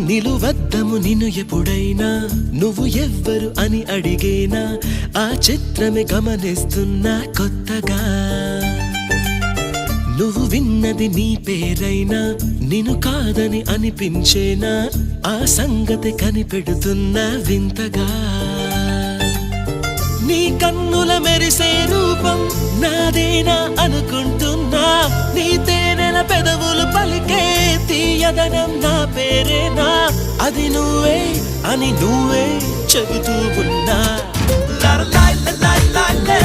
నిలువద్దము నిన్ను ఎప్పుడైనా నువ్వు ఎవ్వరు అని అడిగేనా ఆ చిత్రమే గమనిస్తున్నా కొత్తగా నువ్వు విన్నది నీ పేరైనా నిన్ను కాదని అనిపించేనా ఆ సంగతి కనిపెడుతున్నా వింతగా నీ కన్నుల మెరిసే రూపం నాదేనా అనుకుంటున్నా నీ తేనెల పెదవులు పలికే తీయదనం నా పేరేనా అది నువ్వే అని నువ్వే చెబుతూ ఉన్నా లా లా లా లా లా.